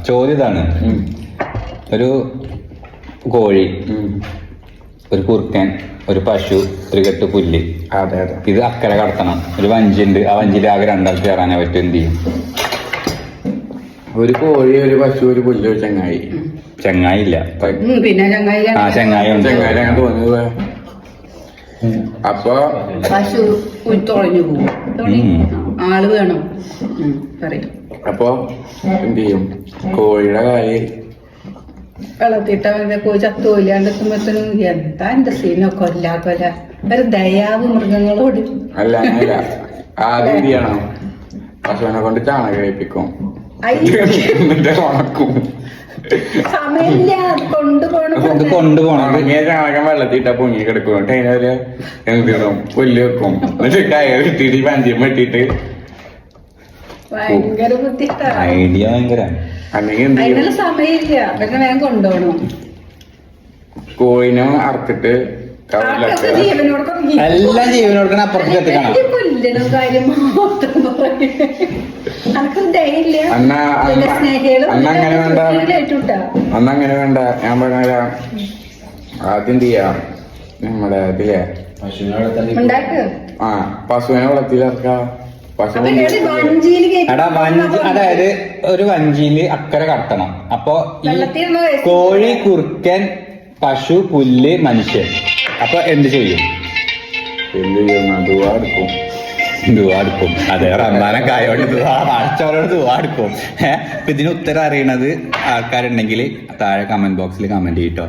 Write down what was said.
ചോദ്യം ഇതാണ്. ഒരു കോഴി, ഒരു കുറുക്കൻ, ഒരു പശു, ഒരു കെട്ട് പുല്ല്. അതെ അതെ. ഇത് അക്കരെ കടത്തണം. ഒരു വഞ്ചിണ്ട്, ആ വഞ്ചിയിൽ ആകെ രണ്ടാൾക്ക് കയറാനേ പറ്റും. എന്ത് ചെയ്യും? ഒരു കോഴി, ഒരു പശു, ഒരു പുല്ല്, ഒരു ചങ്ങായി. ചങ്ങായി ഇല്ല. പിന്നെ ആ ചങ്ങായി ഉണ്ട്. ചങ്ങായി അങ്ങനെ തോന്നുന്നത്. അപ്പൊ പശു തുളഞ്ഞു പോകും. ആള് വേണം. പറയും. അപ്പൊ എന്ത് ചെയ്യും? കോഴിയുടെ കാര്യം വെള്ളത്തിട്ട കോഴി ചത്തോല്ലാണ്ടെത്തുമ്പോഴത്തേനും എന്താ എന്റെ സീനോ കൊല്ല ഒരു ദയാവ് മൃഗങ്ങളോട്. അല്ല അങ്ങനല്ല. ആദ്യം എന്ത് ചെയ്യണം? പശുവിനെ കൊണ്ട് ചാണകം കഴിപ്പിക്കും, എന്നിട്ട് ഉണക്കും. സമയമില്ല, കൊണ്ടുപോകണം. ഉണങ്ങിയ ചാണകം വെള്ളത്തിട്ട പൊങ്ങി കിടക്കും. അതിനൊരു എന്തിടും, പുല്ല് വെക്കും, എന്നിട്ട് കയറിട്ടിട്ട് പഞ്ചിയും വെട്ടിട്ട്. ഭയങ്കര ബുദ്ധിമുട്ടാ. ഐഡിയ ഭയങ്കര. അല്ലെങ്കിൽ എന്ത് ചെയ്യും? അതിനുള്ള സമയമില്ല, പിന്നെ വേഗം കൊണ്ടുപോകണം. കോഴിനെ അറുത്തിട്ട് കവറിലൊക്കെ എല്ലാം ജീവനോടുക്കണ അപ്പുറത്തേക്ക് എത്തിക്കണം. കൊല്ലണം കാര്യം മാത്രം അന്നങ്ങനെ വേണ്ട. ഞാൻ പറഞ്ഞ ആദ്യം എന്ത് ചെയ്യാം? നമ്മുടെ ഇതിലെ പശുവിനെ വളർത്തിയിലിറക്കാം. അതായത് ഒരു വഞ്ചിയില് അക്കരെ കടത്തണം. അപ്പൊ ഈ കോഴി, കുറുക്കൻ, പശു, പുല്ല്, മനുഷ്യൻ. അപ്പൊ എന്ത് ചെയ്യും? ദുവാടുക്കും. അതെ, റമദാനൊക്കെ ആയോണ്ട് അടച്ചവരോട് ദുവാടുക്കും. ഇതിന് ഉത്തരം അറിയണത് ആൾക്കാരുണ്ടെങ്കിൽ താഴെ കമന്റ് ബോക്സിൽ കമന്റ് ചെയ്യട്ടോ.